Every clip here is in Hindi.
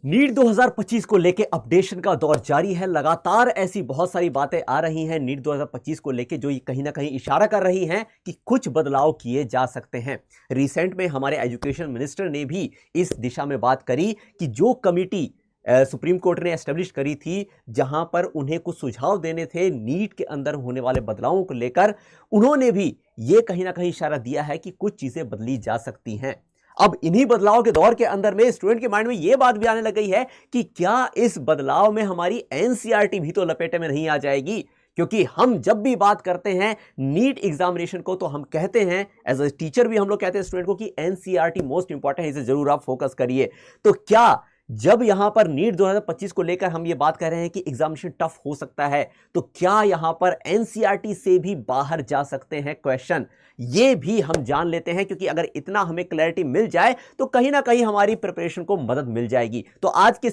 नीट 2025 को लेके अपडेशन का दौर जारी है। लगातार ऐसी बहुत सारी बातें आ रही हैं नीट 2025 को लेके जो कहीं ना कहीं इशारा कर रही हैं कि कुछ बदलाव किए जा सकते हैं। रिसेंट में हमारे एजुकेशन मिनिस्टर ने भी इस दिशा में बात करी कि जो कमिटी सुप्रीम कोर्ट ने एस्टेब्लिश करी थी, जहां पर उन्हें कुछ सुझाव देने थे नीट के अंदर होने वाले बदलावों को लेकर, उन्होंने भी ये कहीं ना कहीं इशारा दिया है कि कुछ चीजें बदली जा सकती हैं। अब इन्हीं बदलाव के दौर के अंदर में स्टूडेंट के माइंड में यह बात भी आने लग गई है कि क्या इस बदलाव में हमारी एनसीईआरटी भी तो लपेटे में नहीं आ जाएगी, क्योंकि हम जब भी बात करते हैं नीट एग्जामिनेशन को तो हम कहते हैं, एज अ टीचर भी हम लोग कहते हैं स्टूडेंट को कि एनसीईआरटी मोस्ट इंपॉर्टेंट है, इसे जरूर आप फोकस करिए। तो क्या जब यहां पर नीट 2025 को लेकर हम ये बात कर रहे हैं कि एग्जामिनेशन टफ हो सकता है, तो क्या यहां पर एनसीईआरटी से भी बाहर जा सकते हैं क्वेश्चन, ये भी हम जान लेते हैं, क्योंकि अगर इतना हमें क्लैरिटी मिल जाए तो कहीं ना कहीं हमारी प्रिपरेशन को मदद मिल जाएगी। तो आज के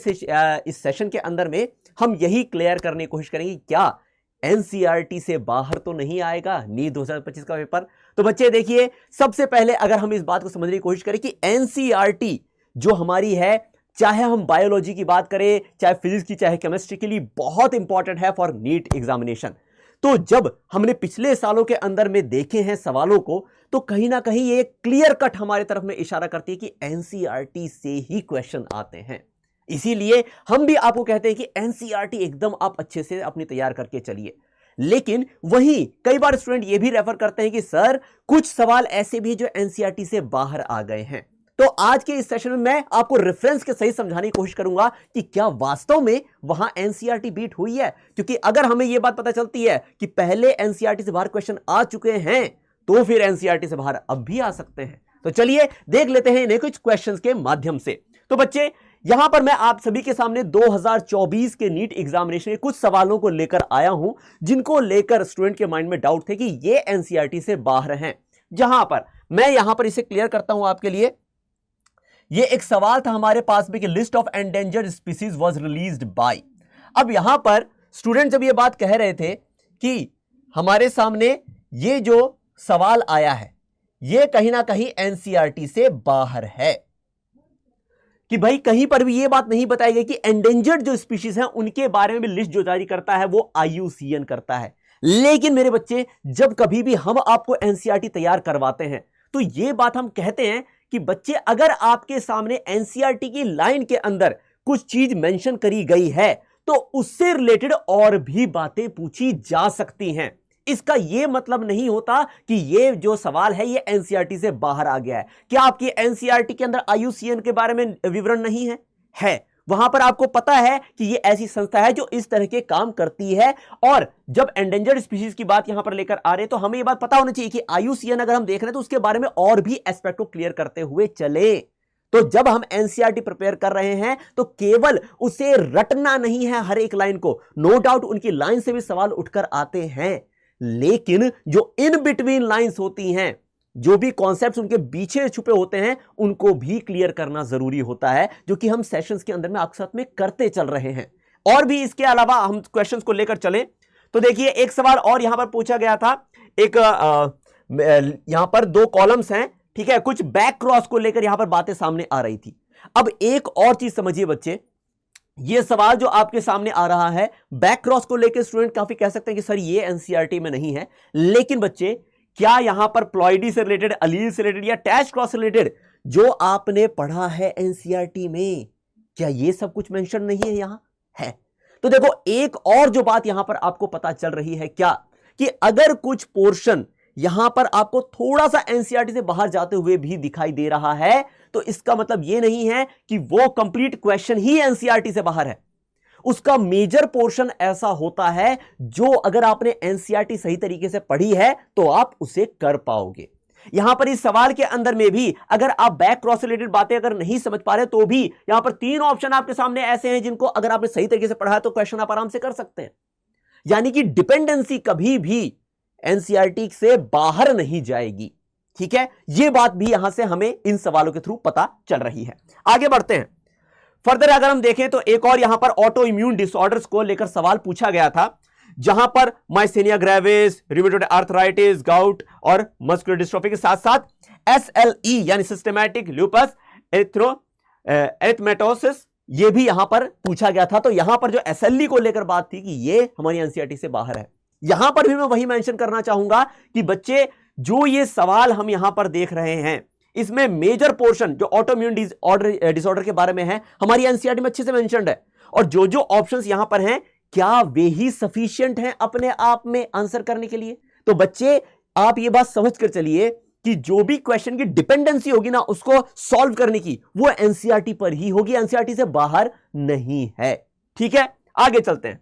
इस सेशन के अंदर में हम यही क्लियर करने की कोशिश करेंगे, क्या एनसीईआरटी से बाहर तो नहीं आएगा नीट 2025 का पेपर। तो बच्चे देखिए, सबसे पहले अगर हम इस बात को समझने की कोशिश करें कि एनसीईआरटी जो हमारी है, चाहे हम बायोलॉजी की बात करें, चाहे फिजिक्स की, चाहे केमिस्ट्री के लिए बहुत इंपॉर्टेंट है फॉर नीट एग्जामिनेशन। तो जब हमने पिछले सालों के अंदर में देखे हैं सवालों को, तो कहीं ना कहीं ये क्लियर कट हमारे तरफ में इशारा करती है कि एनसीईआरटी से ही क्वेश्चन आते हैं। इसीलिए हम भी आपको कहते हैं कि एनसीईआरटी एकदम आप अच्छे से अपनी तैयार करके चलिए। लेकिन वहीं कई बार स्टूडेंट ये भी रेफर करते हैं कि सर कुछ सवाल ऐसे भी जो एनसीईआरटी से बाहर आ गए हैं। तो आज के इस सेशन में मैं आपको रेफरेंस के सही समझाने की कोशिश करूंगा कि क्या वास्तव में वहां एनसीईआरटी बीट हुई है, क्योंकि अगर हमें यह बात पता चलती है कि पहले एनसीईआरटी से बाहर क्वेश्चन आ चुके हैं, तो फिर एनसीईआरटी से बाहर अब भी आ सकते हैं। तो चलिए देख लेते हैं इन्हें कुछ क्वेश्चंस के माध्यम से। तो बच्चे, यहां पर मैं आप सभी के सामने 2024 के नीट एग्जामिनेशन के कुछ सवालों को लेकर आया हूं, जिनको लेकर स्टूडेंट के माइंड में डाउट थे कि ये एनसीईआरटी से बाहर हैं। जहां पर मैं यहां पर इसे क्लियर करता हूं आपके लिए। ये एक सवाल था हमारे पास में कि list of endangered species was released by. अब यहां पर स्टूडेंट जब ये बात कह रहे थे कि हमारे सामने ये जो सवाल आया है, ये कहीं ना कहीं एनसीईआरटी से बाहर है, कि भाई कहीं पर भी ये बात नहीं बताई गई कि एंडेंजर्ड जो स्पीशीज हैं उनके बारे में भी लिस्ट जो जारी करता है वो आईयूसीएन करता है। लेकिन मेरे बच्चे, जब कभी भी हम आपको एनसीईआरटी तैयार करवाते हैं तो ये बात हम कहते हैं कि बच्चे, अगर आपके सामने एनसीईआरटी की लाइन के अंदर कुछ चीज मेंशन करी गई है तो उससे रिलेटेड और भी बातें पूछी जा सकती हैं। इसका यह मतलब नहीं होता कि यह जो सवाल है ये एनसीईआरटी से बाहर आ गया है। क्या आपकी एनसीईआरटी के अंदर आईयूसीएन के बारे में विवरण नहीं है? है। वहां पर आपको पता है कि ये ऐसी संस्था है जो इस तरह के काम करती है। और जब एंडेंजर्ड स्पीशीज की बात यहां पर लेकर आ रहे हैं तो हमें यह बात पता होनी चाहिए कि आईयूसीएन अगर हम देख रहे हैं तो उसके बारे में और भी एस्पेक्ट को क्लियर करते हुए चले। तो जब हम एनसीईआरटी प्रिपेयर कर रहे हैं तो केवल उसे रटना नहीं है हर एक लाइन को। नो डाउट उनकी लाइन से भी सवाल उठकर आते हैं, लेकिन जो इन बिटवीन लाइंस होती हैं, जो भी कॉन्सेप्ट्स उनके पीछे छुपे होते हैं, उनको भी क्लियर करना जरूरी होता है, जो कि हम सेशंस के अंदर में आपके साथ में करते चल रहे हैं। और भी इसके अलावा हम क्वेश्चंस को लेकर चलें तो देखिए, एक सवाल और यहां पर पूछा गया था। एक यहां पर दो कॉलम्स हैं, ठीक है, कुछ बैक क्रॉस को लेकर यहां पर बातें सामने आ रही थी। अब एक और चीज समझिए बच्चे, ये सवाल जो आपके सामने आ रहा है बैक क्रॉस को लेकर स्टूडेंट काफी कह सकते हैं कि सर ये एनसीईआरटी में नहीं है। लेकिन बच्चे, क्या यहां पर प्लॉइडी से रिलेटेड, अलील से रिलेटेड या अटैच क्रॉस से रिलेटेड जो आपने पढ़ा है एनसीईआरटी में, क्या ये सब कुछ मेंशन नहीं है? यहां है। तो देखो, एक और जो बात यहां पर आपको पता चल रही है क्या, कि अगर कुछ पोर्शन यहां पर आपको थोड़ा सा एनसीईआरटी से बाहर जाते हुए भी दिखाई दे रहा है, तो इसका मतलब यह नहीं है कि वो कंप्लीट क्वेश्चन ही एनसीईआरटी से बाहर है। उसका मेजर पोर्शन ऐसा होता है जो अगर आपने एनसीईआरटी सही तरीके से पढ़ी है तो आप उसे कर पाओगे। यहां पर इस सवाल के अंदर में भी अगर आप बैक क्रॉस रिलेटेड बातें अगर नहीं समझ पा रहे तो भी यहां पर 3 ऑप्शन आपके सामने ऐसे हैं जिनको अगर आपने सही तरीके से पढ़ा है तो क्वेश्चन आप आराम से कर सकते हैं। यानी कि डिपेंडेंसी कभी भी एनसीईआरटी से बाहर नहीं जाएगी। ठीक है, यह बात भी यहां से हमें इन सवालों के थ्रू पता चल रही है। आगे बढ़ते हैं। फर्दर अगर हम देखें तो एक और यहां पर ऑटो इम्यून डिसऑर्डर्स को लेकर सवाल पूछा गया था, जहां पर myasthenia gravis, rheumatoid arthritis, gout और मस्कुलर डिस्ट्रोफी के साथ साथ एसएलई यानी सिस्टेमैटिक लूपस एरिथमेटोसिस ये भी यहां पर पूछा गया था। तो यहां पर जो एसएलई को लेकर बात थी कि ये हमारी एनसीईआरटी से बाहर है, यहां पर भी मैं वही मेंशन करना चाहूंगा कि बच्चे जो ये सवाल हम यहां पर देख रहे हैं, इसमें मेजर पोर्शन जो ऑटोइम्यून डिसऑर्डर के बारे में है, हमारी एनसीईआरटी में अच्छे से मेंशन्ड है। और जो जो ऑप्शंस यहां पर हैं, क्या वे ही सफिशिएंट हैं अपने आप में आंसर करने के लिए? तो बच्चे आप ये बात समझ कर चलिए कि जो भी क्वेश्चन की डिपेंडेंसी होगी ना, उसको सॉल्व करने की, वो एनसीईआरटी पर ही होगी, एनसीईआरटी से बाहर नहीं है। ठीक है, आगे चलते हैं।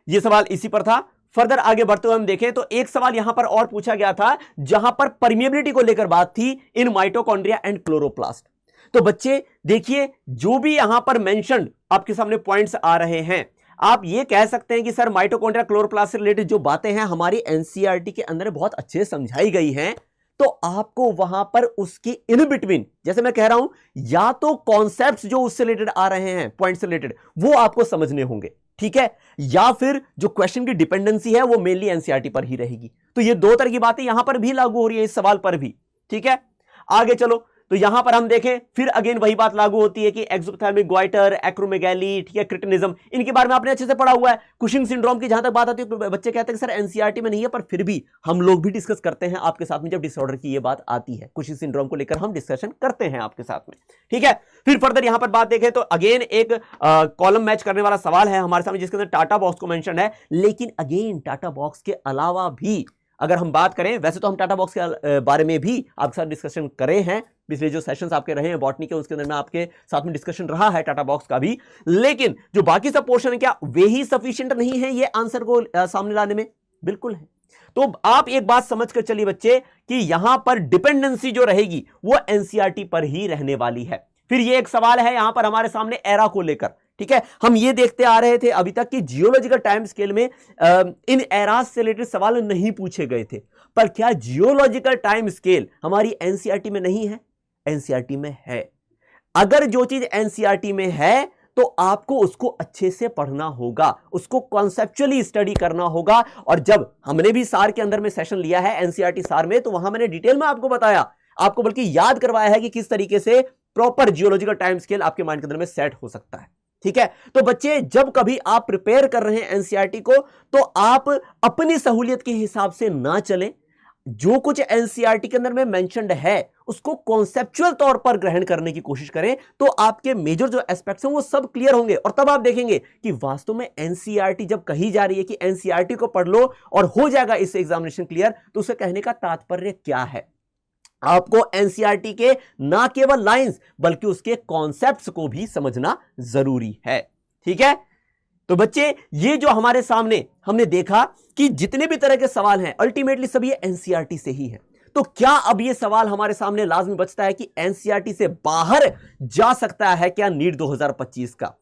ये सवाल इसी पर था। फर्दर आगे बढ़ते हुए हम देखें तो एक सवाल यहां पर और पूछा गया था, जहां पर परमिएबिलिटी को लेकर बात थी इन माइटोकॉन्ड्रिया एंड क्लोरोप्लास्ट। तो बच्चे देखिए, जो भी यहां पर मेंशन्ड आपके सामने पॉइंट्स आ रहे हैं, आप ये कह सकते हैं कि सर माइटोकॉन्ड्रिया क्लोरोप्लास्ट से रिलेटेड जो बातें हैं हमारी एनसीईआरटी के अंदर बहुत अच्छे से समझाई गई हैं। तो आपको वहां पर उसके इन बिटवीन, जैसे मैं कह रहा हूं, या तो कॉन्सेप्ट्स जो उससे रिलेटेड आ रहे हैं, पॉइंट से रिलेटेड, वो आपको समझने होंगे, ठीक है, या फिर जो क्वेश्चन की डिपेंडेंसी है वो मेनली एनसीईआरटी पर ही रहेगी। तो ये दो तरह की बातें यहां पर भी लागू हो रही है, इस सवाल पर भी। ठीक है, आगे चलो। तो यहां पर हम देखें, फिर अगेन वही बात लागू होती है कि एक्सोथैल्मिक ग्वाइटर, एक्रोमेगैली, ठीक है, क्रिटिनिज्म, इनके बारे में आपने अच्छे से पढ़ा हुआ है। कुशिंग सिंड्रोम की जहां तक बात आती है, तो बच्चे कहते हैं कि सर एनसीईआरटी में नहीं है, पर फिर भी हम लोग भी डिस्कस करते हैं आपके साथ में जब डिसऑर्डर की ये बात आती है। कुशिंग सिंड्रोम को लेकर हम डिस्कशन करते हैं आपके साथ में। ठीक है, फिर फर्दर यहां पर बात देखें तो अगेन एक कॉलम मैच करने वाला सवाल है हमारे सामने, जिसके अंदर टाटा बॉक्स को मेंशन है। लेकिन अगेन टाटा बॉक्स के अलावा भी अगर हम बात करें, वैसे तो हम टाटा बॉक्स के बारे में भी आपके साथ डिस्कशन करे हैं, पिछले जो सेशंस आपके रहे हैं बॉटनी के, उसके अंदर में आपके साथ में डिस्कशन रहा है टाटा बॉक्स का भी। लेकिन जो बाकी सब पोर्शन है, क्या वे ही सफिशिएंट नहीं है ये आंसर को सामने लाने में? बिल्कुल है। तो आप एक बात समझ कर चलिए बच्चे कि यहां पर डिपेंडेंसी जो रहेगी वो एनसीईआरटी पर ही रहने वाली है। फिर ये एक सवाल है यहां पर हमारे सामने एरा को लेकर। ठीक है, हम ये देखते आ रहे थे अभी तक कि जियोलॉजिकल टाइम स्केल में इन एरास से रिलेटेड सवाल नहीं पूछे गए थे, पर क्या जियोलॉजिकल टाइम स्केल हमारी एनसीईआरटी में नहीं है? एनसीईआरटी में है। अगर जो चीज एनसीईआरटी में है तो आपको उसको अच्छे से पढ़ना होगा, उसको कॉन्सेप्चुअली स्टडी करना होगा। और जब हमने भी सार के अंदर में सेशन लिया है एनसीईआरटी सार में, तो वहां मैंने डिटेल में आपको बताया, आपको बल्कि याद करवाया है कि किस तरीके से प्रॉपर जियोलॉजिकल टाइम स्केल आपके माइंड के अंदर में सेट हो सकता है। ठीक है, तो बच्चे जब कभी आप प्रिपेयर कर रहे हैं एनसीईआरटी को, तो आप अपनी सहूलियत के हिसाब से ना चलें। जो कुछ एनसीईआरटी के अंदर में मेंशन्ड है उसको कॉन्सेप्चुअल तौर पर ग्रहण करने की कोशिश करें, तो आपके मेजर जो एस्पेक्ट्स हैं वो सब क्लियर होंगे। और तब आप देखेंगे कि वास्तव में एनसीईआरटी जब कही जा रही है कि एनसीईआरटी को पढ़ लो और हो जाएगा इससे एग्जामिनेशन क्लियर, तो उसे कहने का तात्पर्य क्या है? आपको एनसीईआरटी के ना केवल लाइंस बल्कि उसके कॉन्सेप्ट्स को भी समझना जरूरी है। ठीक है, तो बच्चे ये जो हमारे सामने हमने देखा कि जितने भी तरह के सवाल हैं अल्टीमेटली सब ये एनसीईआरटी से ही है। तो क्या अब ये सवाल हमारे सामने लाजमी बचता है कि एनसीईआरटी से बाहर जा सकता है क्या नीट 2025 का?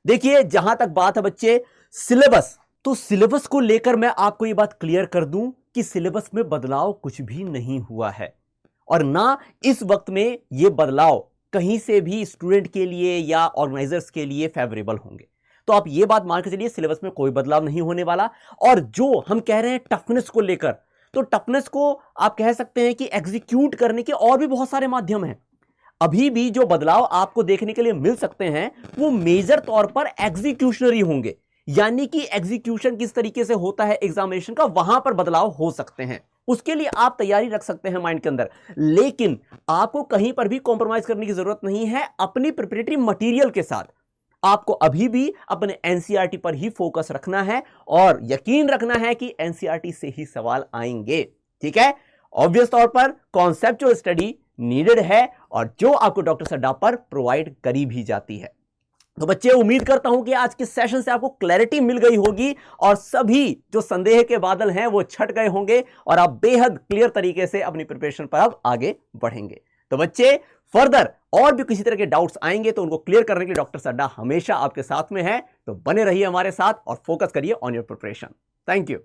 देखिए, जहां तक बात है बच्चे सिलेबस, तो सिलेबस को लेकर मैं आपको ये बात क्लियर कर दूं कि सिलेबस में बदलाव कुछ भी नहीं हुआ है, और ना इस वक्त में ये बदलाव कहीं से भी स्टूडेंट के लिए या ऑर्गेनाइजर्स के लिए फेवरेबल होंगे। तो आप ये बात मान के चलिए सिलेबस में कोई बदलाव नहीं होने वाला। और जो हम कह रहे हैं टफनेस को लेकर, तो टफनेस को आप कह सकते हैं कि एग्जीक्यूट करने के और भी बहुत सारे माध्यम हैं। अभी भी जो बदलाव आपको देखने के लिए मिल सकते हैं वो मेजर तौर पर एग्जीक्यूशनरी होंगे, यानी कि एग्जीक्यूशन किस तरीके से होता है एग्जामिनेशन का, वहां पर बदलाव हो सकते हैं। उसके लिए आप तैयारी रख सकते हैं माइंड के अंदर, लेकिन आपको कहीं पर भी कॉम्प्रोमाइज करने की जरूरत नहीं है। अपनी प्रिपरेटरी मटेरियल के साथ आपको अभी भी अपने एनसीईआरटी पर ही फोकस रखना है और यकीन रखना है कि एनसीईआरटी से ही सवाल आएंगे। ठीक है, ऑब्वियस तौर पर कॉन्सेप्चुअल स्टडी नीडेड है और जो आपको डॉक्टर सड्डा पर प्रोवाइड करी भी जाती है। तो बच्चे, उम्मीद करता हूं कि आज के सेशन से आपको क्लैरिटी मिल गई होगी और सभी जो संदेह के बादल हैं वो छट गए होंगे और आप बेहद क्लियर तरीके से अपनी प्रिपरेशन पर अब आगे बढ़ेंगे। तो बच्चे, फर्दर और भी किसी तरह के डाउट्स आएंगे तो उनको क्लियर करने के लिए डॉक्टर सड्डा हमेशा आपके साथ में है। तो बने रहिए हमारे साथ और फोकस करिए on your preparation. Thank you.